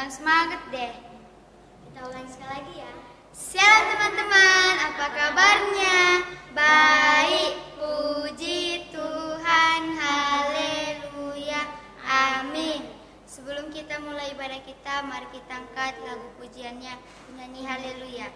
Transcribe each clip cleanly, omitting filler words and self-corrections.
kurang semangat deh. Kita ulangi sekali lagi ya. Shalom teman-teman, apa kabarnya? Baik, puji Tuhan, haleluya, amin. Sebelum kita mulai ibadah kita, mari kita angkat lagu pujiannya, nyanyi haleluya.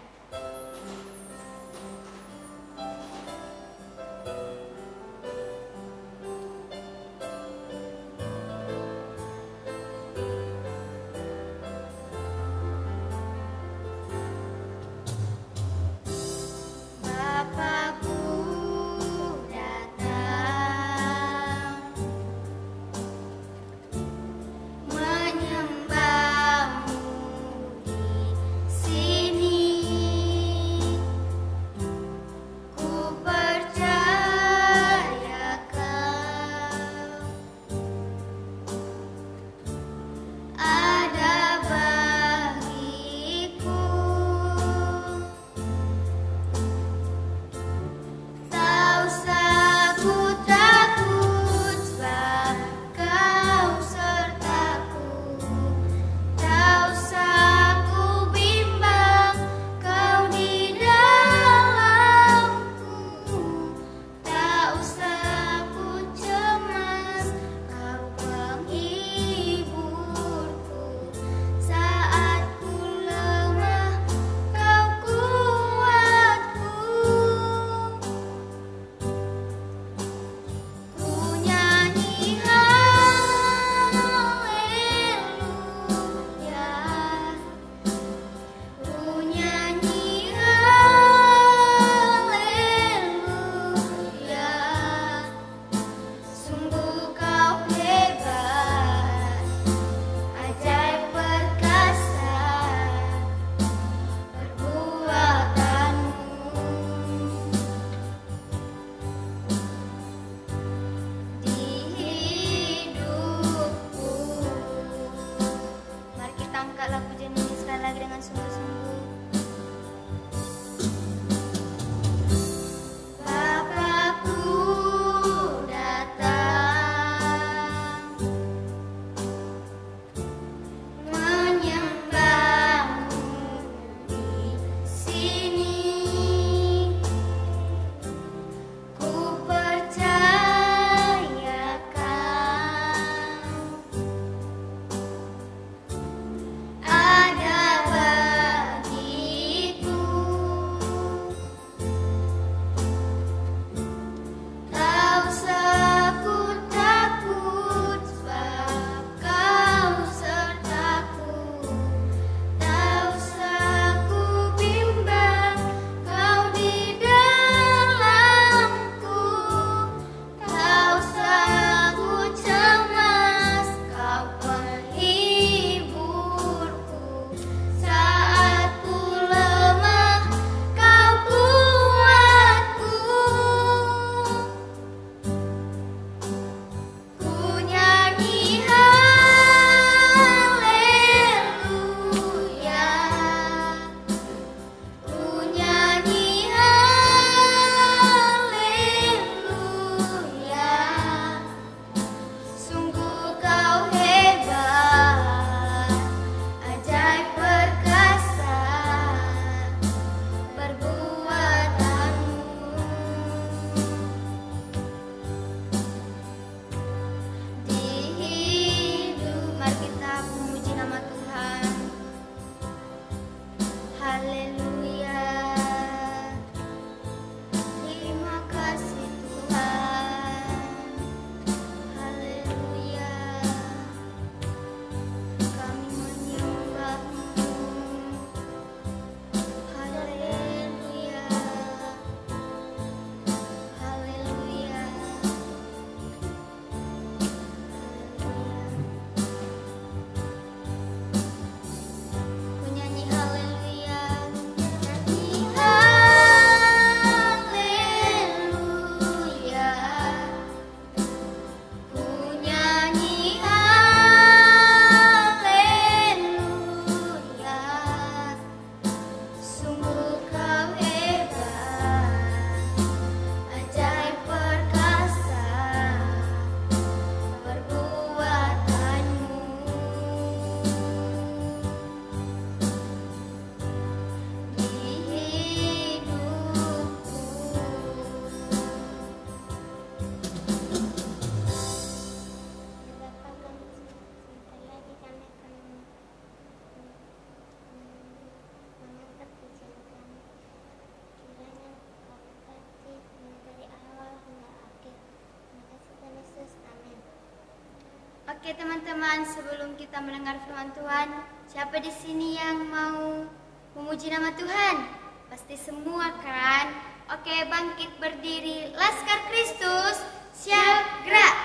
Oke teman-teman, sebelum kita mendengar firman Tuhan, siapa di sini yang mau memuji nama Tuhan? Pasti semua kan? Oke, bangkit berdiri, Laskar Kristus, siap gerak.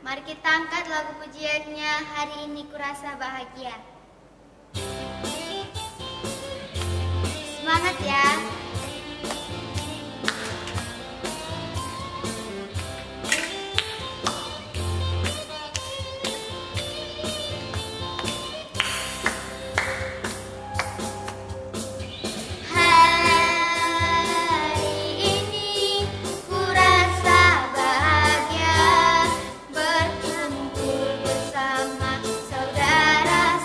Mari kita angkat lagu pujiannya, hari ini kurasa bahagia. Semangat ya. Saudara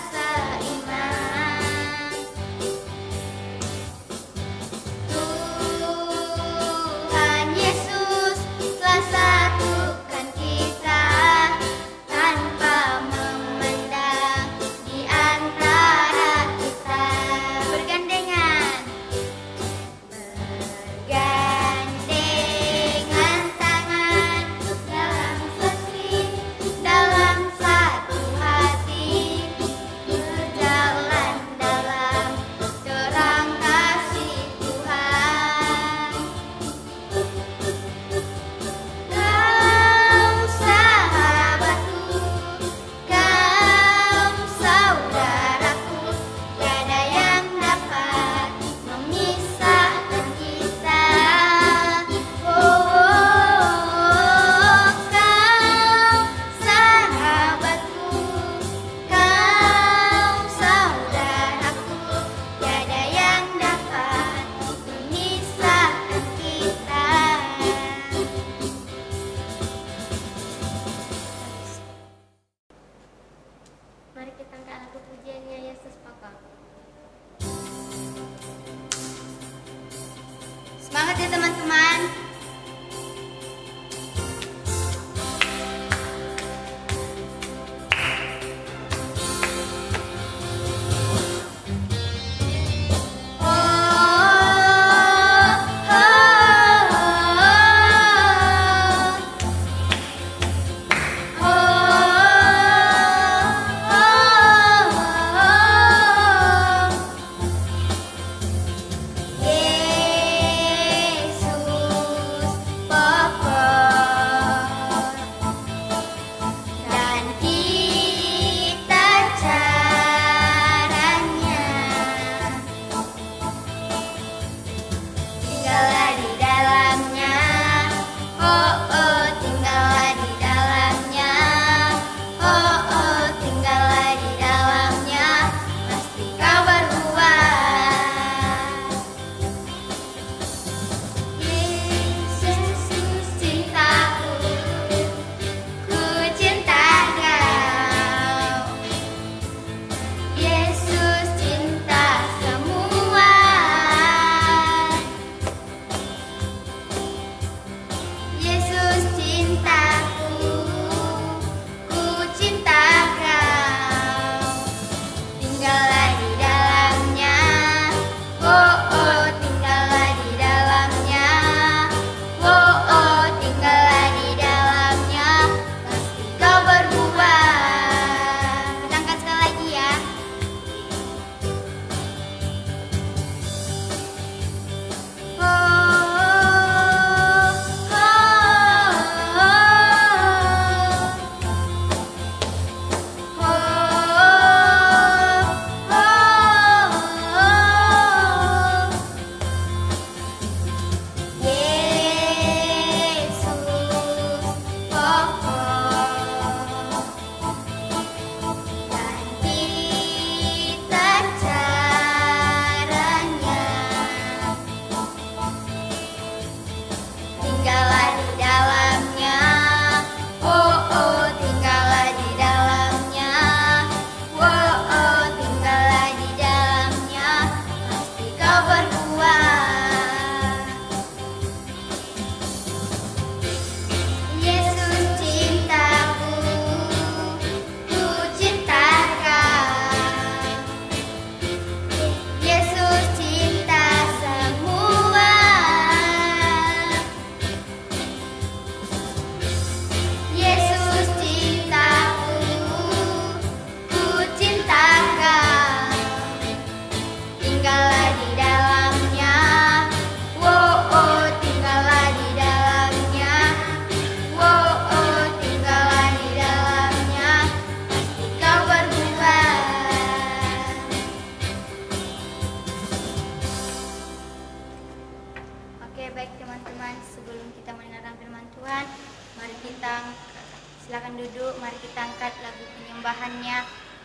mari kita angkat lagu penyembahannya,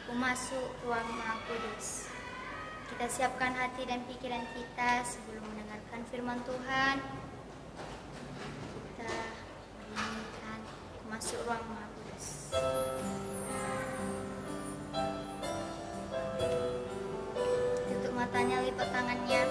Ku Masuk Ruang Maha Kudus. Kita siapkan hati dan pikiran kita sebelum mendengarkan firman Tuhan. Kita menyanyikan Ku Masuk Ruang Maha Kudus. Tutup matanya, lipat tangannya.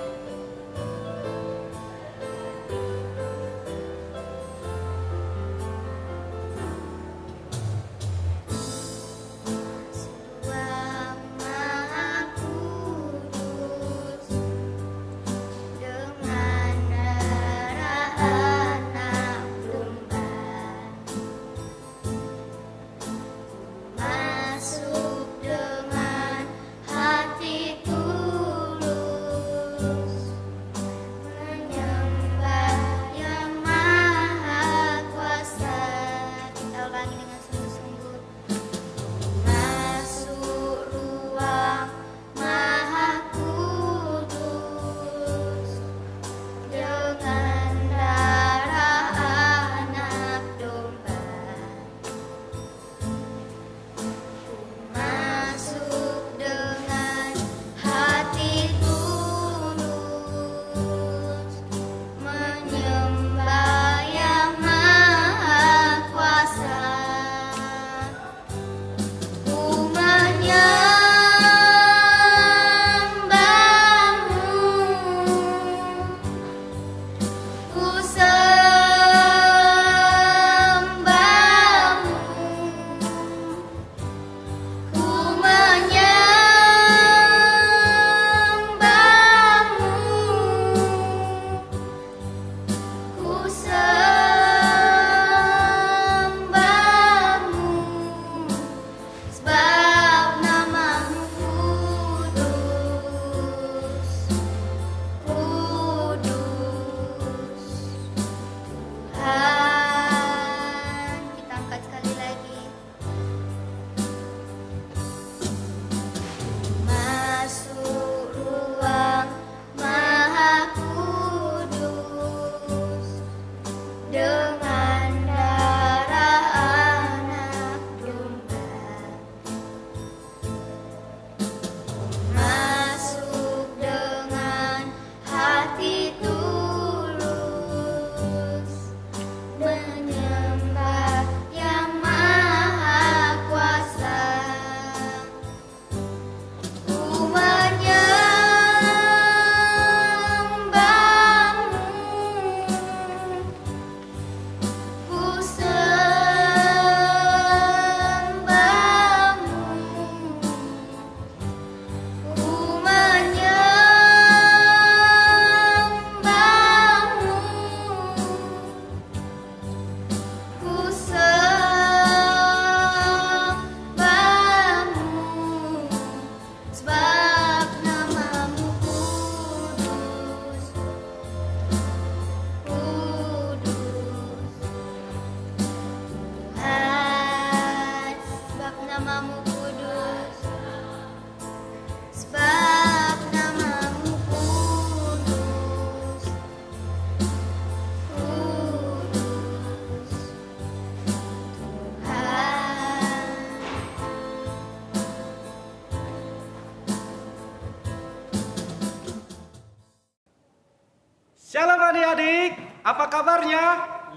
Shalom adik-adik, apa kabarnya?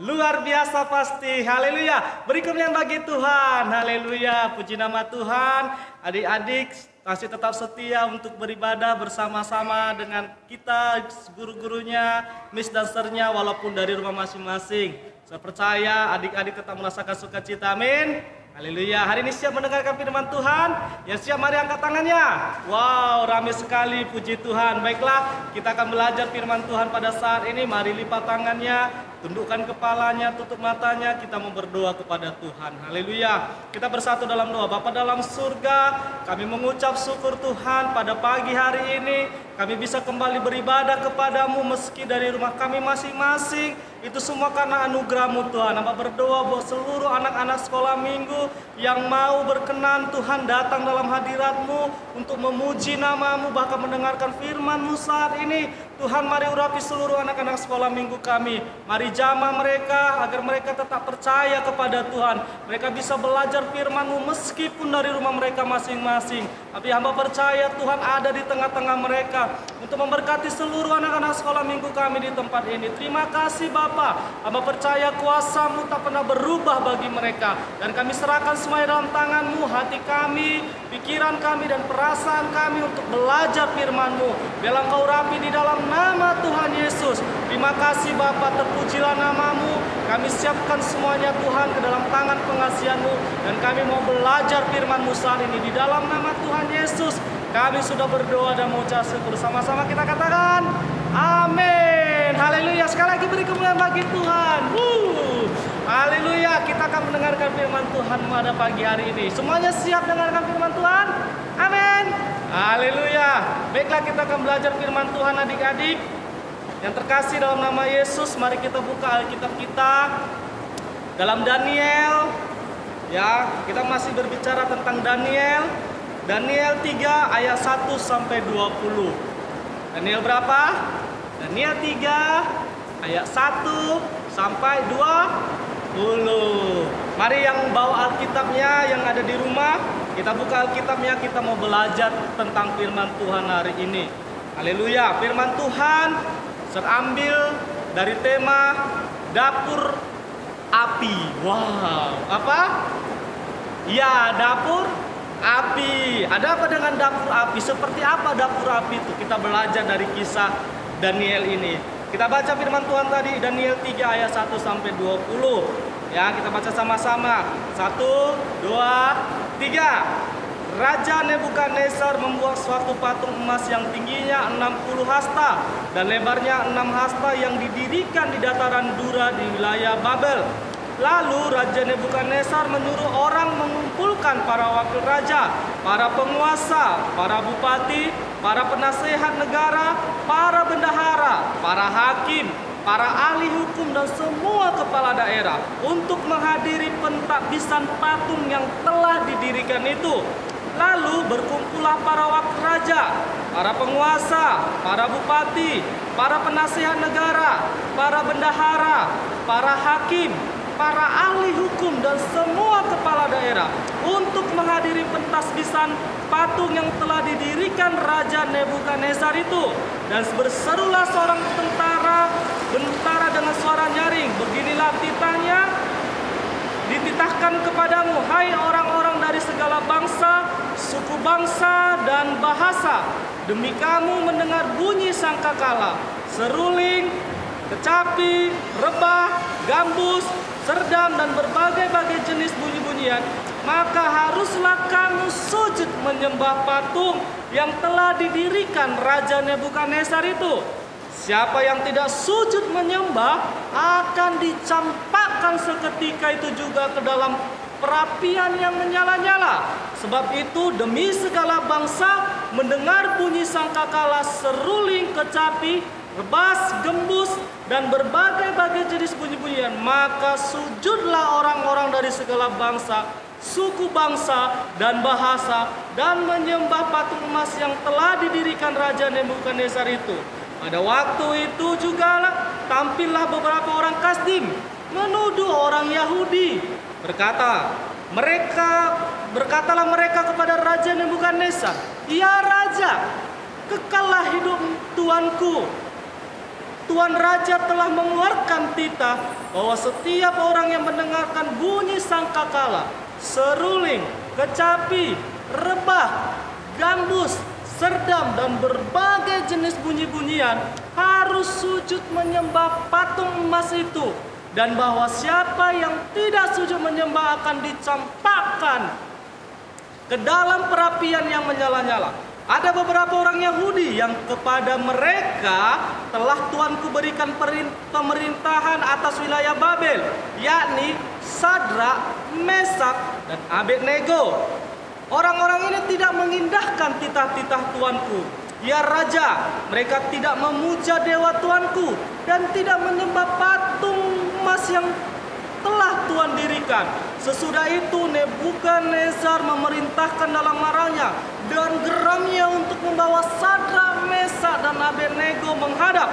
Luar biasa pasti, haleluya. Beri kemuliaan bagi Tuhan, haleluya. Puji nama Tuhan. Adik-adik masih tetap setia untuk beribadah bersama-sama dengan kita, guru-gurunya, miss dancernya, walaupun dari rumah masing-masing. Saya percaya adik-adik tetap merasakan sukacita, amin. Haleluya. Hari ini siap mendengarkan firman Tuhan? Yang siap mari angkat tangannya. Wow, ramai sekali, puji Tuhan. Baiklah, kita akan belajar firman Tuhan pada saat ini. Mari lipat tangannya, tundukkan kepalanya, tutup matanya. Kita mau berdoa kepada Tuhan. Haleluya. Kita bersatu dalam doa. Bapa dalam surga, kami mengucap syukur Tuhan pada pagi hari ini. Kami bisa kembali beribadah kepadamu meski dari rumah kami masing-masing. Itu semua karena anugerah-Mu Tuhan. Hamba berdoa buat seluruh anak-anak sekolah minggu yang mau berkenan Tuhan datang dalam hadirat-Mu untuk memuji nama-Mu, bahkan mendengarkan firman-Mu saat ini. Tuhan, mari urapi seluruh anak-anak sekolah minggu kami. Mari jamah mereka agar mereka tetap percaya kepada Tuhan. Mereka bisa belajar firman-Mu meskipun dari rumah mereka masing-masing. Tapi hamba percaya Tuhan ada di tengah-tengah mereka untuk memberkati seluruh anak-anak sekolah minggu kami di tempat ini. Terima kasih Bapa. Hamba percaya kuasa-Mu tak pernah berubah bagi mereka. Dan kami serahkan semuanya dalam tangan-Mu, hati kami, pikiran kami, dan perasaan kami untuk belajar firman-Mu. Biarlah Engkau urapi di dalam nama Tuhan Yesus. Terima kasih Bapa, terpujilah nama-Mu. Kami siapkan semuanya Tuhan ke dalam tangan pengasihan-Mu. Dan kami mau belajar firman-Mu saat ini. Di dalam nama Tuhan Yesus kami sudah berdoa dan mengucap syukur. Sama-sama kita katakan amin. Haleluya. Sekali lagi beri kemuliaan bagi Tuhan. Haleluya. Kita akan mendengarkan firman Tuhan pada pagi hari ini. Semuanya siap dengarkan firman Tuhan? Amin. Haleluya. Baiklah, kita akan belajar firman Tuhan adik-adik yang terkasih dalam nama Yesus. Mari kita buka Alkitab kita dalam Daniel. Ya, kita masih berbicara tentang Daniel. Daniel 3 ayat 1 sampai 20. Daniel berapa? Daniel 3 ayat 1 sampai 20. Mari yang bawa Alkitabnya, yang ada di rumah, kita buka Alkitabnya, kita mau belajar tentang firman Tuhan hari ini. Haleluya. Firman Tuhan terambil dari tema dapur api. Wow, apa? Ya, dapur api. Ada apa dengan dapur api? Seperti apa dapur api itu? Kita belajar dari kisah Daniel ini. Kita baca firman Tuhan tadi, Daniel 3 ayat 1 sampai 20. Ya, kita baca sama-sama. 1, 2, 3. Raja Nebukadnezar membuat suatu patung emas yang tingginya 60 hasta dan lebarnya 6 hasta yang didirikan di dataran Dura di wilayah Babel. Lalu Raja Nebukadnezar menyuruh orang mengumpulkan para wakil raja, para penguasa, para bupati, para penasehat negara, para bendahara, para hakim, para ahli hukum, dan semua kepala daerah untuk menghadiri pentakbisan patung yang telah didirikan itu. Lalu berkumpullah para wakil raja, para penguasa, para bupati, para penasehat negara, para bendahara, para hakim, para ahli hukum, dan semua kepala daerah untuk menghadiri pentasbisan patung yang telah didirikan Raja Nebukadnezar itu. Dan berserulah seorang tentara dengan suara nyaring, beginilah titahnya, dititahkan kepadamu, hai orang-orang dari segala bangsa, suku bangsa, dan bahasa, demi kamu mendengar bunyi sangkakala, seruling, kecapi, rebah, gambus, serdam, dan berbagai-bagai jenis bunyi-bunyian, maka haruslah kamu sujud menyembah patung yang telah didirikan Raja Nebukadnezar itu. Siapa yang tidak sujud menyembah akan dicampakkan seketika itu juga ke dalam perapian yang menyala-nyala. Sebab itu demi segala bangsa mendengar bunyi sangkakala, seruling, kecapi, rebas, gembus, dan berbagai-bagai jenis bunyi-bunyian, maka sujudlah orang-orang dari segala bangsa, suku bangsa, dan bahasa, dan menyembah patung emas yang telah didirikan Raja Nebukadnezar itu. Pada waktu itu juga tampillah beberapa orang Kasdim menuduh orang Yahudi, berkatalah mereka kepada Raja Nebukadnezar, "Ya Raja, kekallah hidup tuanku. Tuan Raja telah mengeluarkan titah bahwa setiap orang yang mendengarkan bunyi sangkakala, seruling, kecapi, rebah, gambus, serdam, dan berbagai jenis bunyi-bunyian harus sujud menyembah patung emas itu, dan bahwa siapa yang tidak sujud menyembah akan dicampakkan ke dalam perapian yang menyala-nyala." Ada beberapa orang Yahudi yang kepada mereka telah Tuanku berikan pemerintahan atas wilayah Babel, yakni Sadrak, Mesak, dan Abednego. Orang-orang ini tidak mengindahkan titah-titah Tuanku. Ya Raja, mereka tidak memuja dewa Tuanku dan tidak menyembah patung emas yang telah Tuhan dirikan. Sesudah itu Nebukadnezar memerintahkan dalam marahnya dan geramnya untuk membawa Sadrak, Mesak, dan Abednego menghadap.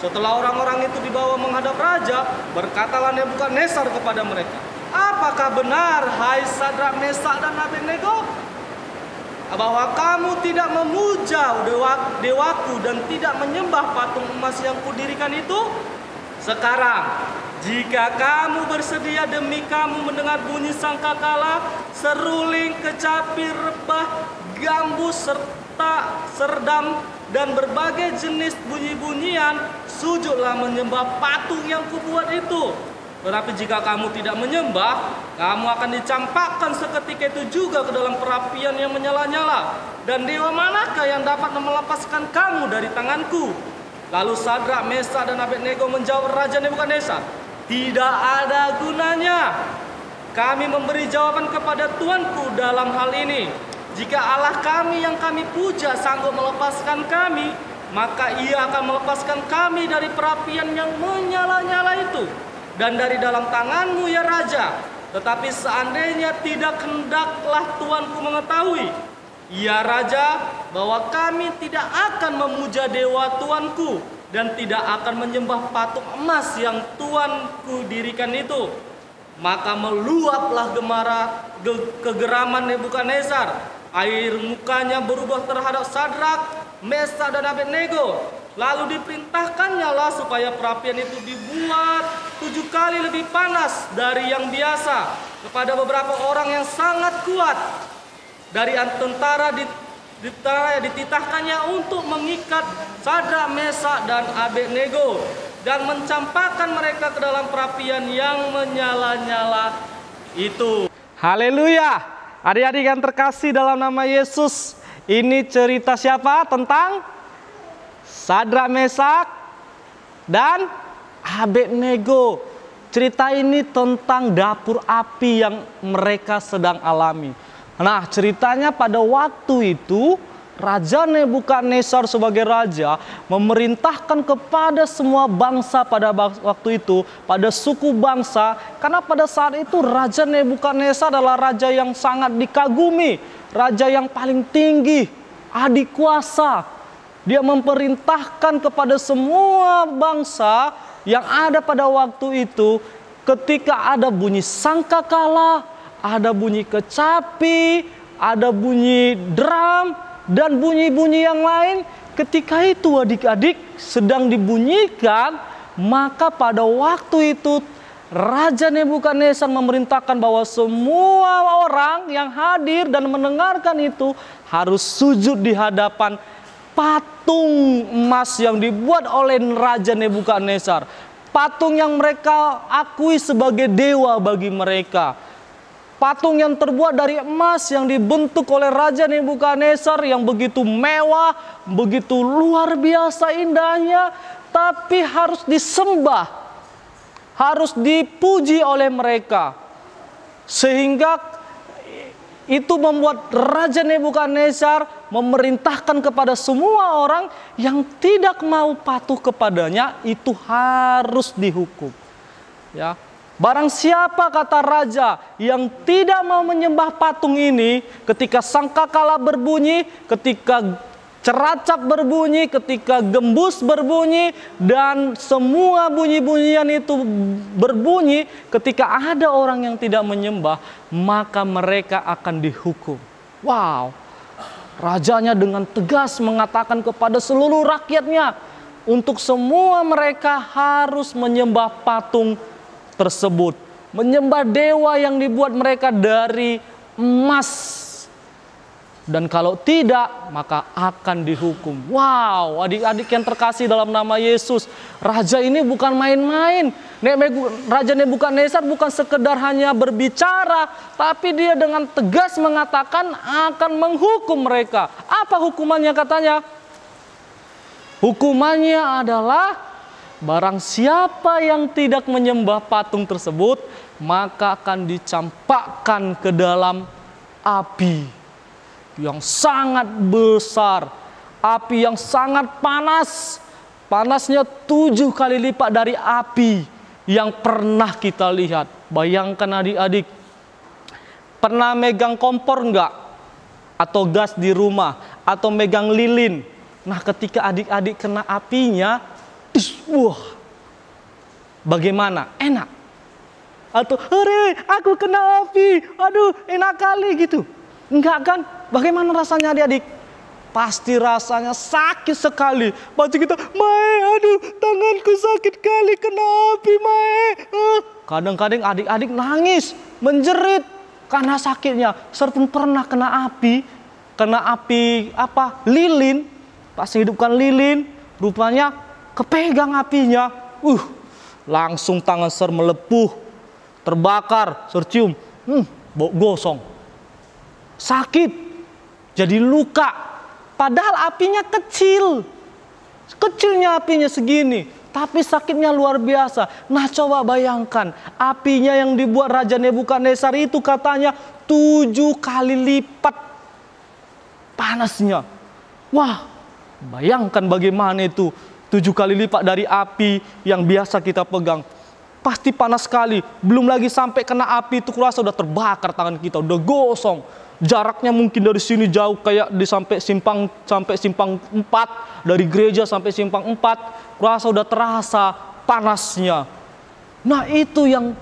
Setelah orang-orang itu dibawa menghadap raja, berkatalah Nebukadnezar kepada mereka, apakah benar, hai Sadrak, Mesak, dan Abednego, bahwa kamu tidak memuja dewaku dan tidak menyembah patung emas yang kudirikan itu? Sekarang, jika kamu bersedia demi kamu mendengar bunyi sangkakala, seruling, kecapi, rebah, gambus, serta serdam, dan berbagai jenis bunyi-bunyian, sujudlah menyembah patung yang kubuat itu. Tetapi jika kamu tidak menyembah, kamu akan dicampakkan seketika itu juga ke dalam perapian yang menyala-nyala. Dan dewa manakah yang dapat melepaskan kamu dari tanganku? Lalu Sadrak, Mesak, dan Abednego menjawab Raja Nebukadnezar, tidak ada gunanya kami memberi jawaban kepada tuanku dalam hal ini. Jika Allah kami yang kami puja sanggup melepaskan kami, maka ia akan melepaskan kami dari perapian yang menyala-nyala itu dan dari dalam tanganmu, ya Raja. Tetapi seandainya tidak, hendaklah tuanku mengetahui, ya Raja, bahwa kami tidak akan memuja dewa tuanku dan tidak akan menyembah patung emas yang tuanku dirikan itu. Maka meluaplah kegeraman Nebukadnezar. Air mukanya berubah terhadap Sadrak, Mesak, dan Abednego. Lalu diperintahkannya lah supaya perapian itu dibuat 7 kali lebih panas dari yang biasa kepada beberapa orang yang sangat kuat. Dari tentara dititahkannya untuk mengikat Sadrak, Mesak, dan Abednego dan mencampakkan mereka ke dalam perapian yang menyala-nyala itu. Haleluya. Adik-adik yang terkasih dalam nama Yesus, ini cerita siapa? Tentang Sadrak, Mesak, dan Abednego. Cerita ini tentang dapur api yang mereka sedang alami. Nah, ceritanya pada waktu itu Raja Nebukadnezar sebagai raja memerintahkan kepada semua bangsa pada waktu itu, pada suku bangsa, karena pada saat itu Raja Nebukadnezar adalah raja yang sangat dikagumi, raja yang paling tinggi, adik kuasa. Dia memerintahkan kepada semua bangsa yang ada pada waktu itu, ketika ada bunyi sangkakala, ada bunyi kecapi, ada bunyi drum, dan bunyi-bunyi yang lain, ketika itu adik-adik sedang dibunyikan, maka pada waktu itu Raja Nebukadnezar memerintahkan bahwa semua orang yang hadir dan mendengarkan itu harus sujud di hadapan patung emas yang dibuat oleh Raja Nebukadnezar. Patung yang mereka akui sebagai dewa bagi mereka. Patung yang terbuat dari emas yang dibentuk oleh Raja Nebukadnezar yang begitu mewah, begitu luar biasa indahnya, tapi harus disembah, harus dipuji oleh mereka. Sehingga itu membuat Raja Nebukadnezar memerintahkan kepada semua orang yang tidak mau patuh kepadanya itu harus dihukum. Ya. Barang siapa, kata raja, yang tidak mau menyembah patung ini, ketika sangkakala berbunyi, ketika ceracap berbunyi, ketika gembus berbunyi, dan semua bunyi-bunyian itu berbunyi, ketika ada orang yang tidak menyembah, maka mereka akan dihukum. Wow, rajanya dengan tegas mengatakan kepada seluruh rakyatnya, untuk semua mereka harus menyembah patung tersebut, menyembah dewa yang dibuat mereka dari emas, dan kalau tidak maka akan dihukum. Wow, adik-adik yang terkasih dalam nama Yesus, raja ini bukan main-main. Raja Nebukadnezar bukan sekedar hanya berbicara, tapi dia dengan tegas mengatakan akan menghukum mereka. Apa hukumannya katanya? Hukumannya adalah barang siapa yang tidak menyembah patung tersebut, maka akan dicampakkan ke dalam api yang sangat besar, api yang sangat panas, panasnya 7 kali lipat dari api yang pernah kita lihat. Bayangkan adik-adik, pernah megang kompor enggak? Atau gas di rumah, atau megang lilin. Nah, ketika adik-adik kena apinya, wah, bagaimana? Enak. Atau, hore, aku kena api, aduh enak kali gitu. Enggak kan? Bagaimana rasanya adik-adik? Pasti rasanya sakit sekali. Pasti kita, Mae, aduh tanganku sakit kali kena api, Mae. Kadang-kadang adik-adik nangis, menjerit karena sakitnya. Saya pun pernah kena api apa? Lilin. Pas hidupkan lilin, rupanya kepegang apinya. Langsung tangan Ser melepuh, terbakar, Ser cium, bau gosong. Sakit, jadi luka. Padahal apinya kecil. Kecilnya apinya segini, tapi sakitnya luar biasa. Nah, coba bayangkan, apinya yang dibuat Raja Nebukadnezar itu katanya 7 kali lipat panasnya. Wah, bayangkan bagaimana itu 7 kali lipat dari api yang biasa kita pegang. Pasti panas sekali. Belum lagi sampai kena api itu kurasa udah terbakar tangan kita, udah gosong. Jaraknya mungkin dari sini jauh kayak sampai simpang 4, dari gereja sampai simpang 4, kurasa udah terasa panasnya. Nah, itu yang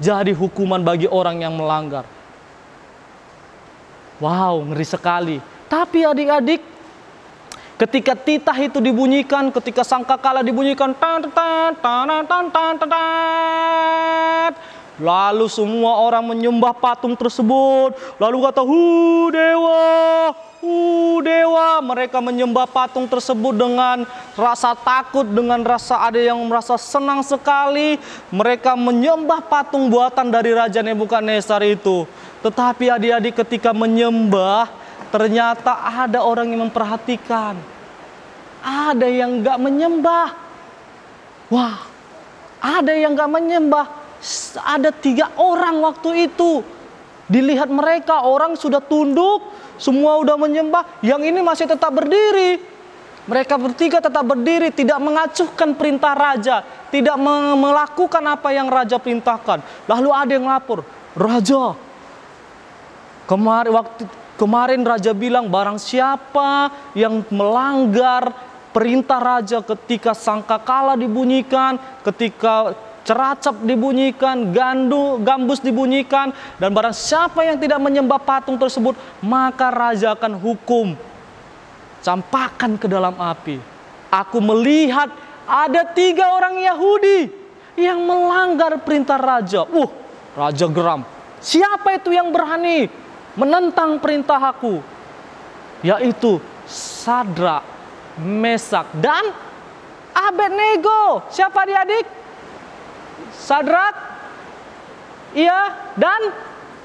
jadi hukuman bagi orang yang melanggar. Wow, ngeri sekali. Tapi adik-adik, ketika titah itu dibunyikan, ketika sangkakala dibunyikan, lalu semua orang menyembah patung tersebut. Lalu kata, dewa. Mereka menyembah patung tersebut dengan rasa takut, dengan rasa ada yang merasa senang sekali. Mereka menyembah patung buatan dari Raja Nebukadnezar itu. Tetapi adik-adik, ketika menyembah, ternyata ada orang yang memperhatikan. Ada yang gak menyembah. Wah, ada yang gak menyembah. Ada 3 orang waktu itu. Dilihat mereka, orang sudah tunduk, semua udah menyembah, yang ini masih tetap berdiri. Mereka bertiga tetap berdiri, tidak mengacuhkan perintah raja, tidak melakukan apa yang raja perintahkan. Lalu ada yang lapor, Raja, kemarin raja bilang barang siapa yang melanggar perintah raja ketika sangkakala dibunyikan, ketika ceracap dibunyikan, gambus dibunyikan, dan barang siapa yang tidak menyembah patung tersebut, maka raja akan hukum, campakkan ke dalam api. Aku melihat ada 3 orang Yahudi yang melanggar perintah raja. Raja geram. Siapa itu yang berani menentang perintah aku? Yaitu Sadrak, Mesak, dan Abednego. Siapa adik-adik? Sadrak, dan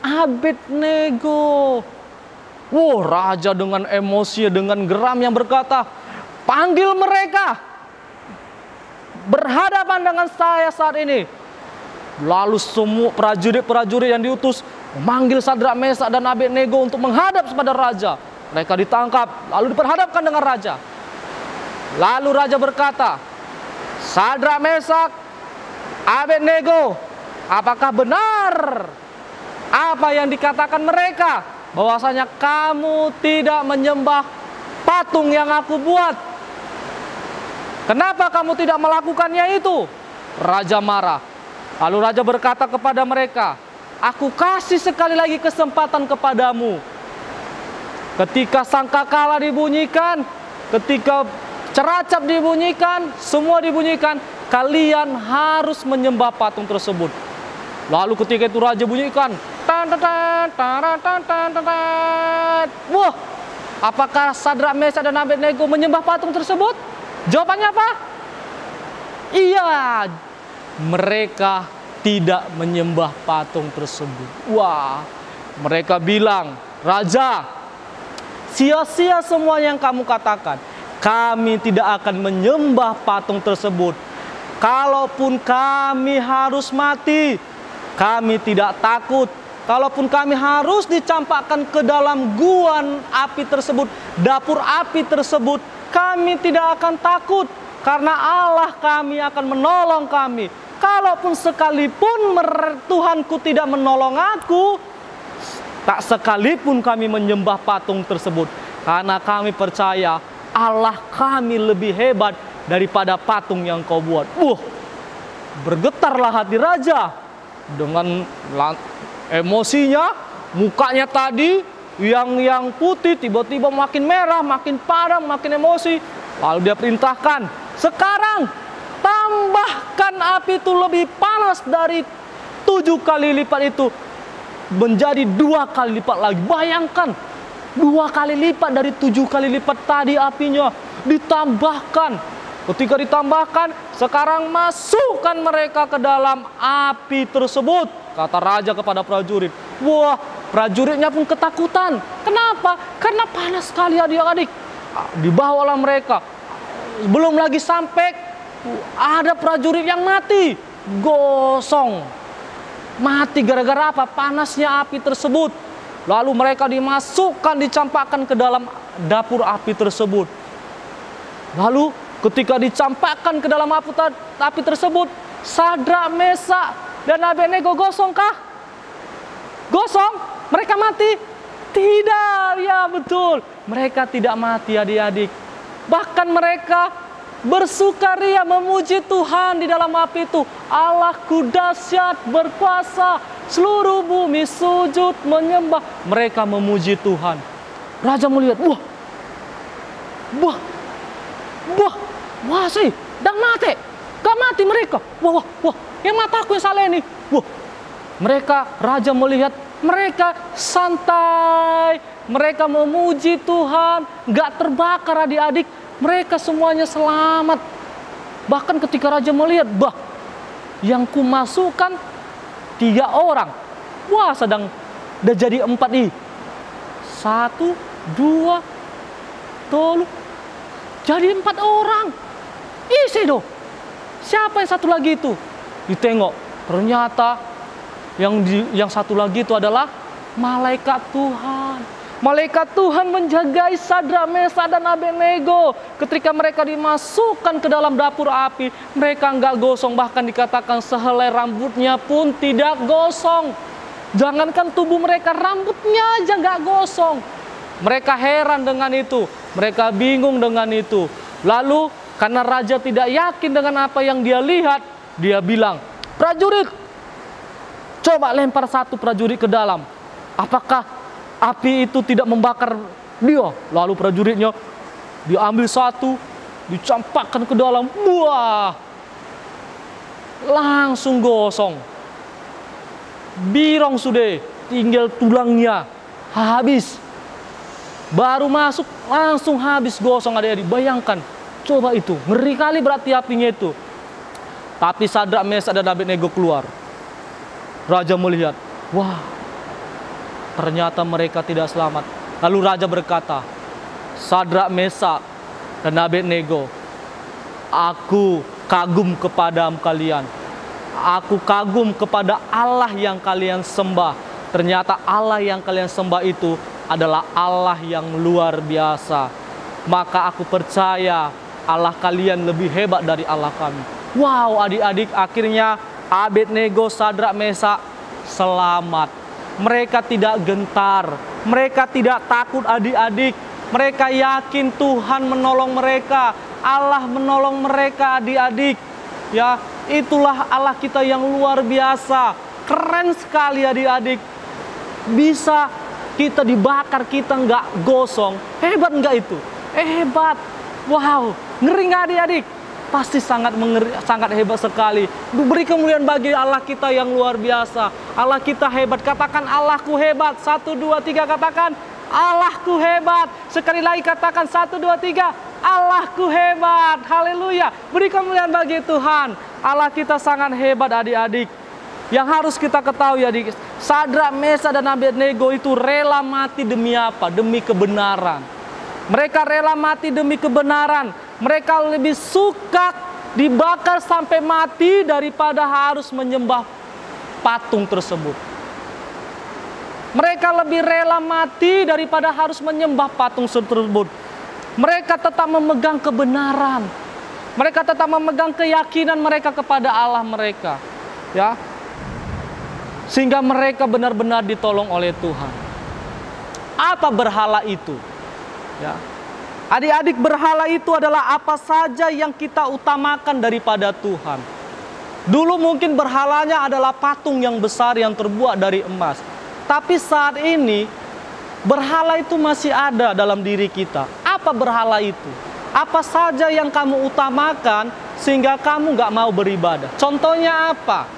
Abednego. Raja dengan emosi, dengan geram yang berkata, panggil mereka, berhadapan dengan saya saat ini. Lalu semua prajurit-prajurit yang diutus memanggil Sadrak, Mesak, dan Abednego untuk menghadap kepada raja. Mereka ditangkap, lalu diperhadapkan dengan raja. Lalu raja berkata, Sadrak, Mesak, Abednego, apakah benar apa yang dikatakan mereka, bahwasanya kamu tidak menyembah patung yang aku buat? Kenapa kamu tidak melakukannya itu? Raja marah. Lalu raja berkata kepada mereka, aku kasih sekali lagi kesempatan kepadamu. Ketika sangkakala dibunyikan, ketika ceracap dibunyikan, semua dibunyikan, kalian harus menyembah patung tersebut. Lalu ketika itu raja bunyikan, wah, apakah Sadrak, Mesak, dan Abednego menyembah patung tersebut? Jawabannya apa? Iya, mereka tidak menyembah patung tersebut. Wah, mereka bilang, Raja, sia-sia semua yang kamu katakan. Kami tidak akan menyembah patung tersebut. Kalaupun kami harus mati, kami tidak takut. Kalaupun kami harus dicampakkan ke dalam guan api tersebut, dapur api tersebut, kami tidak akan takut. Karena Allah kami akan menolong kami. Kalaupun sekalipun Tuhanku tidak menolong aku, tak sekalipun kami menyembah patung tersebut. Karena kami percaya Allah kami lebih hebat daripada patung yang kau buat. Bergetarlah hati raja dengan emosinya. Mukanya tadi yang putih tiba-tiba makin merah, makin padam, makin emosi. Lalu dia perintahkan, sekarang tambahkan api itu lebih panas dari 7 kali lipat itu menjadi 2 kali lipat lagi. Bayangkan, 2 kali lipat dari 7 kali lipat tadi apinya ditambahkan. Ketika ditambahkan, sekarang masukkan mereka ke dalam api tersebut, kata raja kepada prajurit. Wah, prajuritnya pun ketakutan. Kenapa? Karena panas sekali adik-adik. Dibawalah mereka. Belum lagi sampai, ada prajurit yang mati. Gosong. Mati gara-gara apa? Panasnya api tersebut. Lalu mereka dimasukkan, dicampakkan ke dalam dapur api tersebut. Lalu ketika dicampakkan ke dalam api tersebut, Sadrak, Mesak, dan Abednego gosong kah? Gosong? Mereka mati? Tidak, ya betul. Mereka tidak mati adik-adik. Bahkan mereka bersukaria memuji Tuhan di dalam api itu. Allahku dahsyat, berkuasa, seluruh bumi sujud menyembah. Mereka memuji Tuhan. Raja melihat, wah sih, dah mati. Gak mati mereka. Wah, yang mataku yang salah ini. Mereka, raja melihat mereka santai, mereka memuji Tuhan, gak terbakar adik-adik, mereka semuanya selamat. Bahkan ketika raja melihat, yang kumasukkan 3 orang, sedang udah jadi 4 nih. 1, 2, 3, jadi 4 orang. Isi dong. Siapa yang satu lagi itu? Ditengok, ternyata yang satu lagi itu adalah malaikat Tuhan. Malaikat Tuhan menjagai Sadrak, Mesak, dan Abednego. Ketika mereka dimasukkan ke dalam dapur api, mereka enggak gosong. Bahkan dikatakan sehelai rambutnya pun tidak gosong. Jangankan tubuh mereka, rambutnya aja enggak gosong. Mereka heran dengan itu. Mereka bingung dengan itu. Lalu karena raja tidak yakin dengan apa yang dia lihat, dia bilang, prajurit, coba lempar 1 prajurit ke dalam. Apakah api itu tidak membakar dia? Lalu prajuritnya diambil 1, dicampakkan ke dalam. Langsung gosong. Birong sudah, tinggal tulangnya. Habis. Baru masuk, langsung habis gosong adik-adik. Bayangkan, coba itu. Ngeri kali berarti apinya itu. Tapi Sadrak, Mesak, dan Abednego keluar. Raja melihat, ternyata mereka tidak selamat. Lalu raja berkata, Sadrak, Mesak, dan Abednego, aku kagum kepada kalian. Aku kagum kepada Allah yang kalian sembah. Ternyata Allah yang kalian sembah itu adalah Allah yang luar biasa. Maka aku percaya Allah kalian lebih hebat dari Allah kami. Wow, adik-adik, akhirnya Abednego, Sadrak, Mesak selamat. Mereka tidak gentar, mereka tidak takut adik-adik. Mereka yakin Tuhan menolong mereka, Allah menolong mereka adik-adik. Ya, itulah Allah kita yang luar biasa. Keren sekali adik-adik. Bisa kita dibakar, kita nggak gosong. Hebat nggak itu? Hebat. Wow, ngeri nggak adik-adik? Pasti sangat hebat sekali. Beri kemuliaan bagi Allah kita yang luar biasa. Allah kita hebat. Katakan Allahku hebat. 1, 2, 3 katakan Allahku hebat. Sekali lagi katakan 1, 2, 3 Allahku hebat. Haleluya. Beri kemuliaan bagi Tuhan. Allah kita sangat hebat adik-adik. Yang harus kita ketahui adik, Sadrak, Mesak, dan Abednego itu rela mati demi apa? Demi kebenaran. Mereka rela mati demi kebenaran. Mereka lebih suka dibakar sampai mati daripada harus menyembah patung tersebut. Mereka lebih rela mati daripada harus menyembah patung tersebut. Mereka tetap memegang kebenaran. Mereka tetap memegang keyakinan mereka kepada Allah mereka. Ya. Sehingga mereka benar-benar ditolong oleh Tuhan. Apa berhala itu? Ya. Adik-adik, berhala itu adalah apa saja yang kita utamakan daripada Tuhan. Dulu mungkin berhalanya adalah patung yang besar yang terbuat dari emas. Tapi saat ini berhala itu masih ada dalam diri kita. Apa berhala itu? Apa saja yang kamu utamakan sehingga kamu gak mau beribadah? Contohnya apa?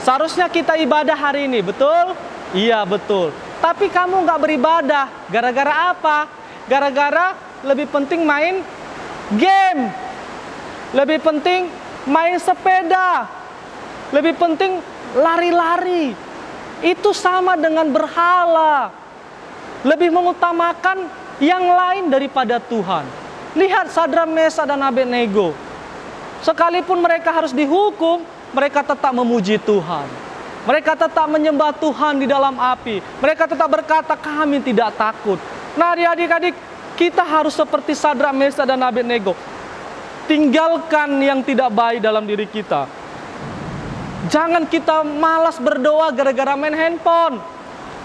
Seharusnya kita ibadah hari ini, betul? Iya, betul. Tapi kamu gak beribadah. Gara-gara apa? Gara-gara lebih penting main game. Lebih penting main sepeda. Lebih penting lari-lari. Itu sama dengan berhala. Lebih mengutamakan yang lain daripada Tuhan. Lihat Sadrak, Mesak, dan Abednego. Sekalipun mereka harus dihukum, mereka tetap memuji Tuhan. Mereka tetap menyembah Tuhan di dalam api. Mereka tetap berkata, kami tidak takut. Nah, adik-adik, kita harus seperti Sadrak, Mesak, dan Abednego. Tinggalkan yang tidak baik dalam diri kita. Jangan kita malas berdoa gara-gara main handphone.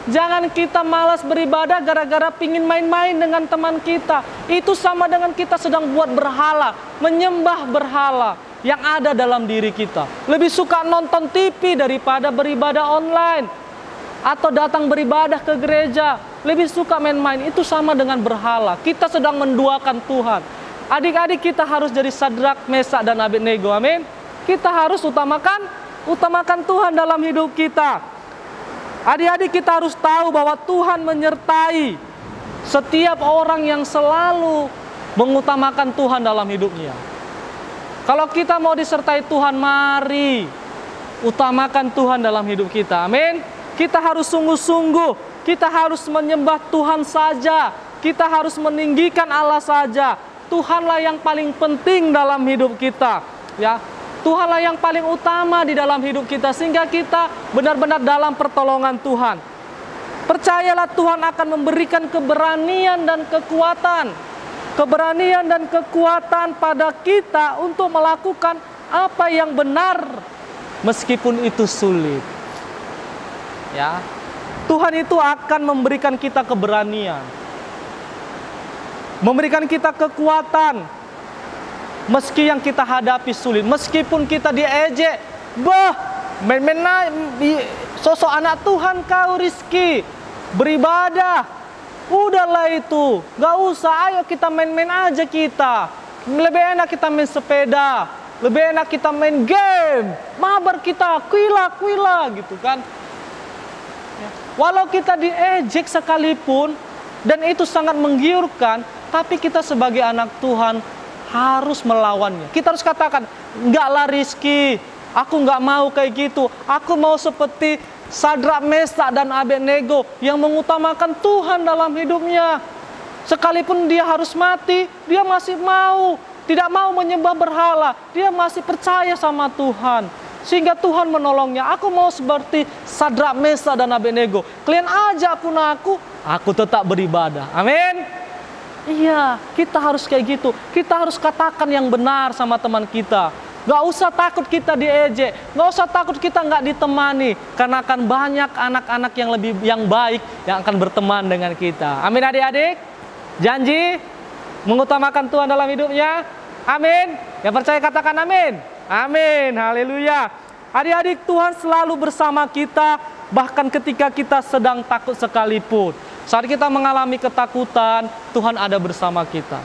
Jangan kita malas beribadah gara-gara pingin main-main dengan teman kita. Itu sama dengan kita sedang buat berhala, menyembah berhala yang ada dalam diri kita. Lebih suka nonton TV daripada beribadah online. Atau datang beribadah ke gereja. Lebih suka main-main. Itu sama dengan berhala. Kita sedang menduakan Tuhan. Adik-adik, kita harus jadi Sadrak, Mesak, dan Abednego. Amin. Kita harus utamakan Tuhan dalam hidup kita. Adik-adik, kita harus tahu bahwa Tuhan menyertai setiap orang yang selalu mengutamakan Tuhan dalam hidupnya. Kalau kita mau disertai Tuhan, mari utamakan Tuhan dalam hidup kita. Amin. Kita harus sungguh-sungguh. Kita harus menyembah Tuhan saja. Kita harus meninggikan Allah saja. Tuhanlah yang paling penting dalam hidup kita. Ya, Tuhanlah yang paling utama di dalam hidup kita, sehingga kita benar-benar dalam pertolongan Tuhan. Percayalah, Tuhan akan memberikan keberanian dan kekuatan. Keberanian dan kekuatan pada kita untuk melakukan apa yang benar, meskipun itu sulit. Ya, Tuhan itu akan memberikan kita keberanian, memberikan kita kekuatan, meski yang kita hadapi sulit, meskipun kita diejek, main-main sosok anak Tuhan kau Rizky, beribadah, udahlah itu, gak usah, ayo kita main-main aja kita, lebih enak kita main sepeda, lebih enak kita main game, mabar kita, kuila gitu kan. Walau kita diejek sekalipun, dan itu sangat menggiurkan, tapi kita sebagai anak Tuhan harus melawannya. Kita harus katakan, enggaklah Rizky, aku enggak mau kayak gitu. Aku mau seperti Sadrak, Mesak, dan Abednego yang mengutamakan Tuhan dalam hidupnya. Sekalipun dia harus mati, dia masih mau, tidak mau menyembah berhala. Dia masih percaya sama Tuhan, sehingga Tuhan menolongnya. Aku mau seperti Sadrak, Mesak, dan Abednego. Kalian ajak pun aku tetap beribadah. Amin. Iya, kita harus kayak gitu. Kita harus katakan yang benar sama teman kita. Gak usah takut kita diejek, gak usah takut kita gak ditemani, karena akan banyak anak-anak yang baik yang akan berteman dengan kita. Amin adik-adik. Janji mengutamakan Tuhan dalam hidupnya. Amin. Yang percaya katakan amin. Amin. Haleluya. Adik-adik, Tuhan selalu bersama kita, bahkan ketika kita sedang takut sekalipun. Saat kita mengalami ketakutan, Tuhan ada bersama kita.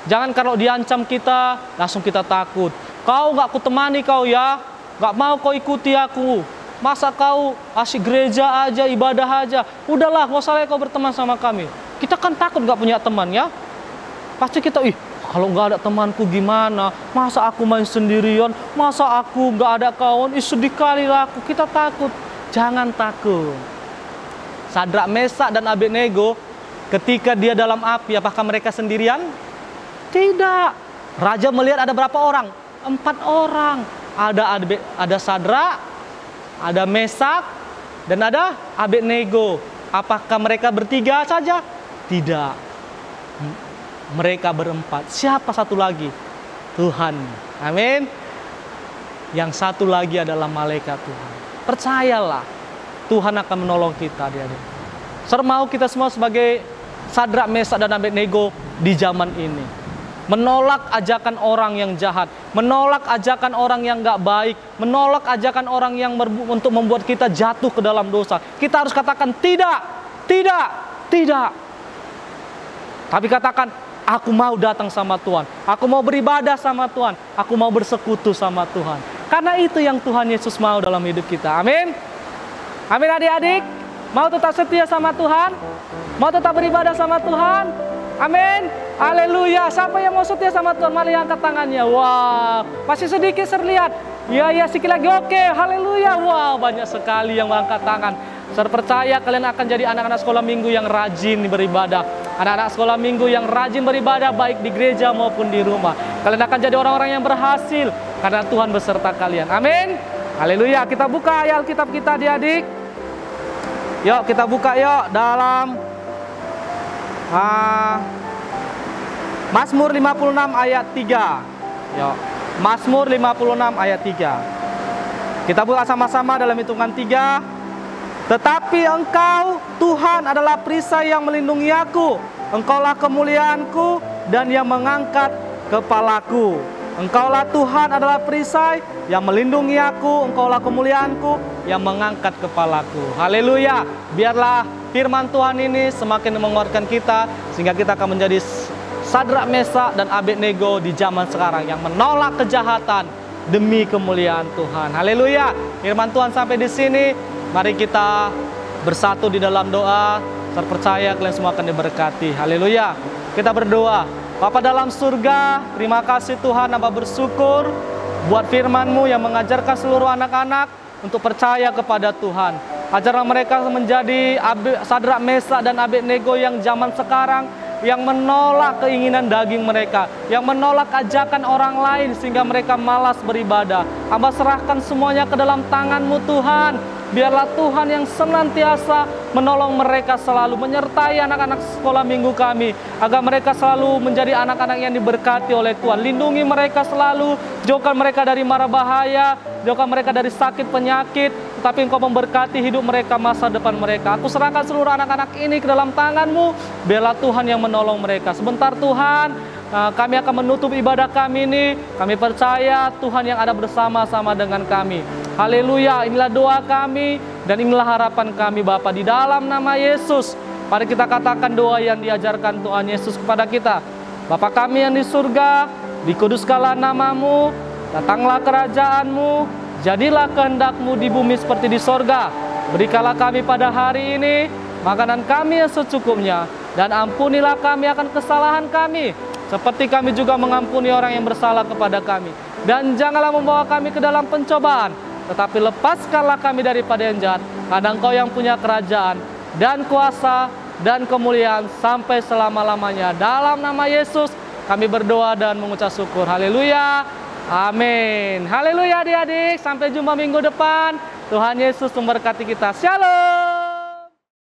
Jangan kalau diancam kita, langsung kita takut. Kau gak kutemani kau ya, gak mau kau ikuti aku. Masa kau asyik gereja aja, ibadah aja. Udahlah, gak usah kau berteman sama kami. Kita kan takut gak punya teman ya. Pasti kita, kalau gak ada temanku gimana? Masa aku main sendirian? Masa aku gak ada kawan? Sedih kali lah aku. Kita takut. Jangan takut. Sadrak, Mesak, dan Abednego, ketika dia dalam api, apakah mereka sendirian? Tidak. Raja melihat ada berapa orang? 4 orang. Ada Sadrak, ada Mesak, dan ada Abednego. Apakah mereka bertiga saja? Tidak. Mereka berempat. Siapa satu lagi? Tuhan. Amin. Yang satu lagi adalah malaikat Tuhan. Percayalah, Tuhan akan menolong kita, adik-adik. Mau kita semua sebagai Sadrak, Mesak, dan Abednego di zaman ini. Menolak ajakan orang yang jahat, menolak ajakan orang yang gak baik, menolak ajakan orang yang untuk membuat kita jatuh ke dalam dosa. Kita harus katakan tidak, tidak, tidak. Tapi katakan, aku mau datang sama Tuhan, aku mau beribadah sama Tuhan, aku mau bersekutu sama Tuhan. Karena itu yang Tuhan Yesus mau dalam hidup kita. Amin. Amin adik-adik. Mau tetap setia sama Tuhan? Mau tetap beribadah sama Tuhan? Amin. Haleluya. Siapa yang mau setia sama Tuhan? Mari angkat tangannya. Wah, masih sedikit terlihat. Ya, sikit lagi. Oke, haleluya. Wah, banyak sekali yang mengangkat tangan. Saya percaya kalian akan jadi anak-anak sekolah minggu yang rajin beribadah. Anak-anak sekolah minggu yang rajin beribadah baik di gereja maupun di rumah. Kalian akan jadi orang-orang yang berhasil karena Tuhan beserta kalian. Amin. Haleluya. Kita buka ayat Alkitab kita, adik-adik. Yuk, kita buka yuk dalam Mazmur 56 ayat 3. Yuk, Mazmur 56 ayat 3. Kita buka sama-sama dalam hitungan 3. Tetapi Engkau, Tuhan, adalah perisai yang melindungi aku. Engkaulah kemuliaanku dan yang mengangkat kepalaku. Engkaulah Tuhan adalah perisai yang melindungi aku. Engkaulah kemuliaanku yang mengangkat kepalaku. Haleluya. Biarlah firman Tuhan ini semakin menguatkan kita, sehingga kita akan menjadi Sadrak, Mesak, dan Abednego di zaman sekarang yang menolak kejahatan demi kemuliaan Tuhan. Haleluya. Firman Tuhan sampai di sini. Mari kita bersatu di dalam doa. Saya percaya kalian semua akan diberkati. Haleluya. Kita berdoa. Bapa dalam surga, terima kasih Tuhan, Hamba bersyukur buat firman-Mu yang mengajarkan seluruh anak-anak untuk percaya kepada Tuhan. Ajarlah mereka menjadi Sadrak, Mesak, dan Abednego yang zaman sekarang, yang menolak keinginan daging mereka, yang menolak ajakan orang lain sehingga mereka malas beribadah. Hamba serahkan semuanya ke dalam tangan-Mu Tuhan. Biarlah Tuhan yang senantiasa menolong mereka, selalu menyertai anak-anak sekolah minggu kami, agar mereka selalu menjadi anak-anak yang diberkati oleh Tuhan. Lindungi mereka selalu, jauhkan mereka dari mara bahaya, jauhkan mereka dari sakit penyakit, tetapi Engkau memberkati hidup mereka, masa depan mereka. Aku serahkan seluruh anak-anak ini ke dalam tangan-Mu. Biarlah Tuhan yang menolong mereka. Sebentar Tuhan, kami akan menutup ibadah kami ini. Kami percaya Tuhan yang ada bersama-sama dengan kami. Haleluya. Inilah doa kami dan inilah harapan kami Bapa, di dalam nama Yesus. Mari kita katakan doa yang diajarkan Tuhan Yesus kepada kita. Bapa kami yang di surga, dikuduskanlah nama-Mu, datanglah kerajaan-Mu, jadilah kehendak-Mu di bumi seperti di sorga. Berikanlah kami pada hari ini makanan kami yang secukupnya, dan ampunilah kami akan kesalahan kami, seperti kami juga mengampuni orang yang bersalah kepada kami. Dan janganlah membawa kami ke dalam pencobaan, tetapi lepaskanlah kami daripada yang jahat, karena Engkau yang punya kerajaan dan kuasa dan kemuliaan sampai selama-lamanya. Dalam nama Yesus kami berdoa dan mengucap syukur. Haleluya. Amin. Haleluya adik-adik. Sampai jumpa minggu depan. Tuhan Yesus memberkati kita. Shalom.